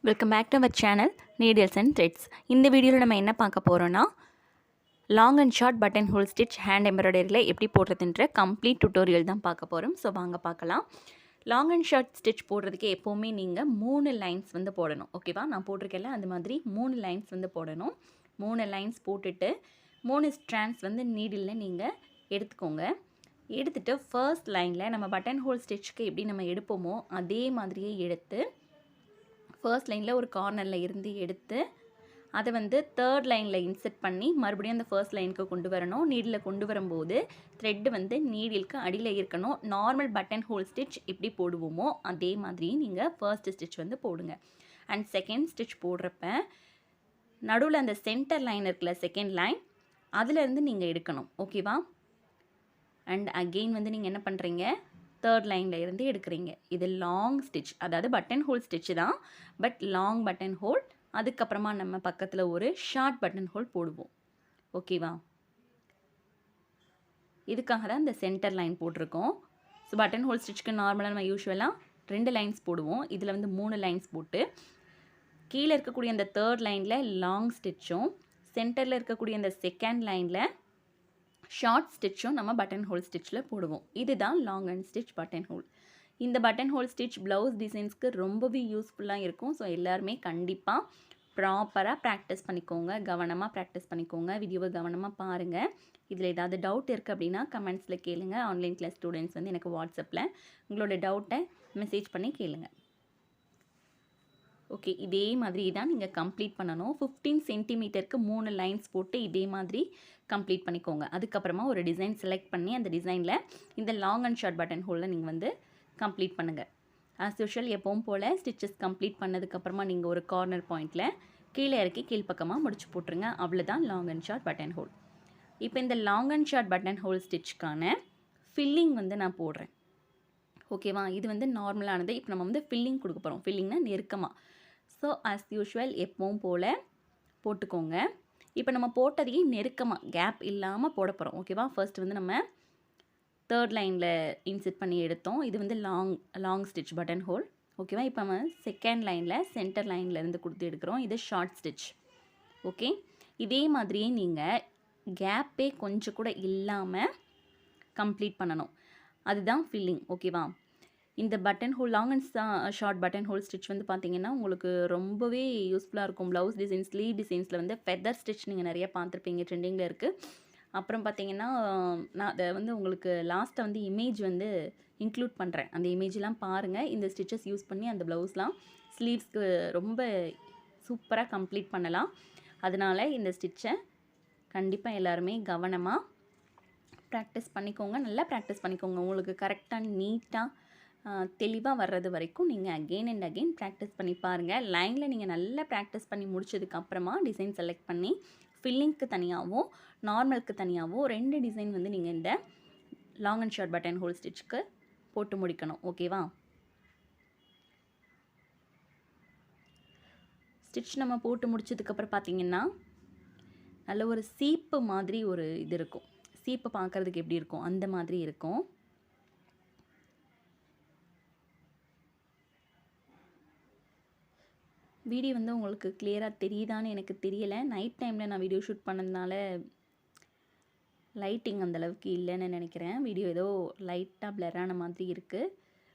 Welcome back to our channel needles and threads. இந்த வீடியோவில் நம்ம என்ன பார்க்க போகிறோன்னா long and short button hole stitch hand எம்ப்ராய்டரியில் எப்படி போடுறதுன்ற கம்ப்ளீட் டுட்டோரியல் தான் பார்க்க போகிறோம். ஸோ வாங்க பார்க்கலாம். லாங் அண்ட் ஷார்ட் ஸ்டிச் போடுறதுக்கு எப்போவுமே நீங்கள் 3 லைன்ஸ் வந்து போடணும். ஓகேவா, நான் போட்டிருக்கேன்ல அந்த மாதிரி 3 லைன்ஸ் வந்து போடணும். 3 லைன்ஸ் போட்டுட்டு 3 ஸ்ட்ராண்ட்ஸ் வந்து நீடிலில் நீங்கள் எடுத்துக்கோங்க. எடுத்துகிட்டு ஃபர்ஸ்ட் லைனில் நம்ம பட்டன் ஹோல் ஸ்டிச்சுக்கு எப்படி நம்ம எடுப்போமோ அதே மாதிரியே எடுத்து ஃபர்ஸ்ட் லைனில் ஒரு கார்னரில் இருந்து எடுத்து அதை வந்து தேர்ட் லைனில் இன்செர்ட் பண்ணி மறுபடியும் அந்த ஃபர்ஸ்ட் லைனுக்கு கொண்டு வரணும். நீடில் கொண்டு வரும்போது த்ரெட்டு வந்து நீடிலுக்கு அடியில் இருக்கணும். நார்மல் பட்டன் ஹோல் ஸ்டிச் எப்படி போடுவோமோ அதே மாதிரி நீங்கள் ஃபர்ஸ்ட் ஸ்டிச் வந்து போடுங்க. அண்ட் செகண்ட் ஸ்டிச் போடுறப்ப நடுவில் அந்த சென்டர் லைன் இருக்குல்ல, செகண்ட் லைன், அதிலேருந்து நீங்கள் எடுக்கணும். ஓகேவா. அண்ட் அகெயின் வந்து நீங்கள் என்ன பண்ணுறீங்க, தேர்ட் லைனில் இருந்து எடுக்கிறீங்க. இது லாங் ஸ்டிச், அதாவது பட்டன் ஹோல் ஸ்டிச்சு தான், பட் லாங் பட்டன் ஹோல். அதுக்கப்புறமா நம்ம பக்கத்தில் ஒரு ஷார்ட் பட்டன் ஹோல் போடுவோம். ஓகேவா, இதுக்காக தான் இந்த சென்டர் லைன் போட்டிருக்கோம். ஸோ பட்டன் ஹோல் ஸ்டிச்சுக்கு நார்மலாக நம்ம யூஸ்வலாக 2 லைன்ஸ் போடுவோம். இதில் வந்து 3 லைன்ஸ் போட்டு கீழே இருக்கக்கூடிய அந்த தேர்ட் லைனில் லாங் ஸ்டிச்சும் சென்டரில் இருக்கக்கூடிய அந்த செகண்ட் லைனில் ஷார்ட் ஸ்டிச்சும் நம்ம பட்டன் ஹோல் ஸ்டிச்சில் போடுவோம். இதுதான் long and stitch button whole. இந்த பட்டன் ஹோல் ஸ்டிச் ப்ளவுஸ் டிசைன்ஸ்க்கு ரொம்பவே யூஸ்ஃபுல்லாக இருக்கும். ஸோ எல்லாருமே கண்டிப்பாக ப்ராப்பராக ப்ராக்டிஸ் பண்ணிக்கோங்க, கவனமாக ப்ராக்டிஸ் பண்ணிக்கோங்க. வீடியோவை கவனமாக பாருங்கள். இதில் ஏதாவது டவுட் இருக்குது அப்படின்னா கமெண்ட்ஸில் கேளுங்க. ஆன்லைன் கிளாஸ் ஸ்டூடெண்ட்ஸ் வந்து எனக்கு வாட்ஸ்அப்பில் உங்களோட டவுட்டை மெசேஜ் பண்ணி கேளுங்க. ஓகே, இதே மாதிரி தான் நீங்கள் கம்ப்ளீட் பண்ணணும். 15 சென்டிமீட்டருக்கு 3 லைன்ஸ் போட்டு இதே மாதிரி கம்ப்ளீட் பண்ணிக்கோங்க. அதுக்கப்புறமா ஒரு டிசைன் செலக்ட் பண்ணி அந்த டிசைனில் இந்த லாங் அண்ட் ஷார்ட் பட்டன் ஹோலில் நீங்கள் வந்து கம்ப்ளீட் பண்ணுங்கள். ஆஸ் யூஷுவல் எப்பவும் போல் ஸ்டிச்சஸ் கம்ப்ளீட் பண்ணதுக்கப்புறமா நீங்கள் ஒரு கார்னர் பாயிண்டில் கீழே இறக்கி கீழ்ப்பக்கமாக முடிச்சு போட்டுருங்க. அவ்வளோதான் long and short button hole. இப்போ இந்த long and short button hole ஸ்டிச்சுக்கான ஃபில்லிங் வந்து நான் போடுறேன். ஓகேவா, இது வந்து நார்மலானது. இப்போ நம்ம வந்து ஃபில்லிங் கொடுக்க போகிறோம். ஃபில்லிங்னா நெருக்கமாக. ஸோ ஆஸ் யூஷுவல் எப்பவும் போல் போட்டுக்கோங்க. இப்போ நம்ம போட்டதையே நெருக்கமாக கேப் இல்லாமல் போட போகிறோம். ஓகேவா, ஃபர்ஸ்ட் வந்து நம்ம தேர்ட் லைனில் இன்செர்ட் பண்ணி எடுத்தோம். இது வந்து லாங் ஸ்டிச் பட்டன் ஹோல். ஓகேவா, இப்போ நம்ம செகண்ட் லைனில் சென்டர் லைன்லேருந்து கொடுத்து எடுக்கிறோம். இது ஷார்ட் ஸ்டிச். ஓகே, இதே மாதிரியே நீங்கள் கேப்பே கொஞ்சம் கூட இல்லாமல் கம்ப்ளீட் பண்ணணும். அதுதான் ஃபில்லிங். ஓகேவா, இந்த button whole long and short button hole stitch வந்து பார்த்திங்கன்னா உங்களுக்கு ரொம்பவே யூஸ்ஃபுல்லாக இருக்கும். ப்ளவுஸ் டிசைன்ஸ், ஸ்லீவ் டிசைன்ஸில் வந்து ஃபெதர் ஸ்டிச் நீங்கள் நிறைய பார்த்துருப்பீங்க, ட்ரெண்டிங்கில் இருக்குது. அப்புறம் பார்த்திங்கன்னா நான் அதை வந்து உங்களுக்கு லாஸ்ட்டாக வந்து இமேஜ் வந்து இன்க்ளூட் பண்ணுறேன். அந்த இமேஜெலாம் பாருங்கள். இந்த ஸ்டிச்சஸ் யூஸ் பண்ணி அந்த ப்ளவுஸ்லாம் ஸ்லீவ்ஸ்க்கு ரொம்ப சூப்பராக கம்ப்ளீட் பண்ணலாம். அதனால் இந்த ஸ்டிச்சை கண்டிப்பாக எல்லாருமே கவனமாக ப்ராக்டிஸ் பண்ணிக்கோங்க. நல்லா ப்ராக்டிஸ் பண்ணிக்கோங்க. உங்களுக்கு கரெக்டாக நீட்டாக தெளிவாக வர்றது வரைக்கும் நீங்கள் அகெயின் அண்ட் அகெயின் ப்ராக்டிஸ் பண்ணி பாருங்கள். லைனில் நீங்கள் நல்லா ப்ராக்டிஸ் பண்ணி முடிச்சதுக்கப்புறமா டிசைன் செலக்ட் பண்ணி ஃபில்லிங்க்கு தனியாகவும் நார்மலுக்கு தனியாகவும் 2 டிசைன் வந்து நீங்கள் இந்த long and short button hole ஸ்டிச்சுக்கு போட்டு முடிக்கணும். ஓகேவா, ஸ்டிச் நம்ம போட்டு முடிச்சதுக்கப்புறம் பார்த்திங்கன்னா நல்ல ஒரு சீப்பு மாதிரி ஒரு இது இருக்கும். சீப்பு பார்க்குறதுக்கு எப்படி இருக்கும் அந்த மாதிரி இருக்கும். வீடியோ வந்து உங்களுக்கு கிளியராக தெரியுதான்னு எனக்கு தெரியலை. நைட் டைமில் நான் வீடியோ ஷூட் பண்ணதுனால லைட்டிங் அந்தளவுக்கு இல்லைன்னு நினைக்கிறேன். வீடியோ ஏதோ லைட்டாக பிளரான மாதிரி இருக்குது.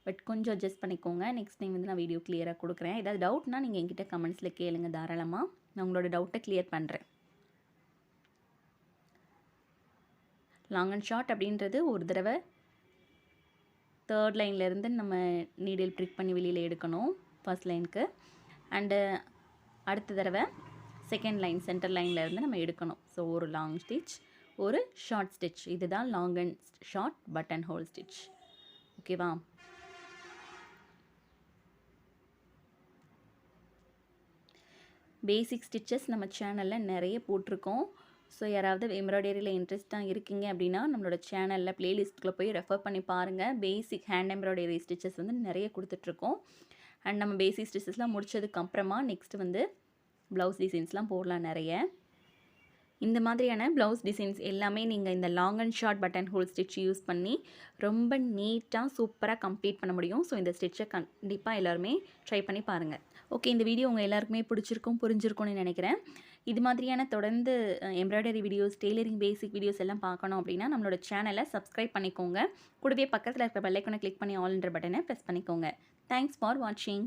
பட் கொஞ்சம் அட்ஜஸ்ட் பண்ணிக்கோங்க. நெக்ஸ்ட் டைம் வந்து நான் வீடியோ கிளியராக கொடுக்குறேன். ஏதாவது டவுட்னா நீங்கள் என்கிட்ட கமெண்ட்ஸில் கேளுங்க தாராளமாக. நான் உங்களோட டவுட்டை கிளியர் பண்ணுறேன். லாங் அண்ட் ஷார்ட் அப்படின்றது ஒரு தடவை தேர்ட் லைன்லேருந்து நம்ம நீடில் ப்ரிக் பண்ணி வெளியில் எடுக்கணும் ஃபர்ஸ்ட் லைனுக்கு. அண்டு அடுத்த தடவை செகண்ட் லைன் சென்டர் லைன்லேருந்து நம்ம எடுக்கணும். ஸோ ஒரு லாங் ஸ்டிச், ஒரு ஷார்ட் ஸ்டிச். இதுதான் long and short button hole stitch. ஓகேவா, பேசிக் ஸ்டிச்சஸ் நம்ம சேனலில் நிறைய போட்டிருக்கோம். ஸோ யாராவது எம்ப்ராய்டரியில் இன்ட்ரெஸ்ட்டாக இருக்கீங்க அப்படின்னா நம்மளோட சேனலில் ப்ளேலிஸ்ட்டில் போய் ரெஃபர் பண்ணி பாருங்கள். பேசிக் ஹேண்ட் எம்ப்ராய்டரி ஸ்டிச்சஸ் வந்து நிறைய கொடுத்துட்ருக்கோம். அண்ட் நம்ம பேசிக் ஸ்டிச்சஸ்லாம் முடிச்சதுக்கப்புறமா நெக்ஸ்ட்டு வந்து ப்ளவுஸ் டிசைன்ஸ்லாம் போடலாம் நிறைய. இந்த மாதிரியான ப்ளவுஸ் டிசைன்ஸ் எல்லாமே நீங்கள் இந்த long and short button hole stitch use பண்ணி ரொம்ப நீட்டாக சூப்பராக கம்ப்ளீட் பண்ண முடியும். ஸோ இந்த ஸ்டிச்சை கண்டிப்பாக எல்லாருமே ட்ரை பண்ணி பாருங்கள். ஓகே, இந்த வீடியோ உங்கள் எல்லாருக்குமே பிடிச்சிருக்கும் புரிஞ்சிருக்கும்னு நினைக்கிறேன். இது மாதிரியான தொடர்ந்து எம்ப்ராய்டரி வீடியோஸ், டெய்லரிங் பேசிக் வீடியோஸ் எல்லாம் பார்க்கணும் அப்படின்னா நம்மளோட சேனலை சப்ஸ்கிரைப் பண்ணிக்கோங்க. கூடவே பக்கத்தில் இருக்கிற பெல் ஐக்கானை கிளிக் பண்ணி ஆல்ன்ற பட்டனை ப்ரெஸ் பண்ணிக்கோங்க. தேங்க்ஸ் ஃபார் வாட்சிங்.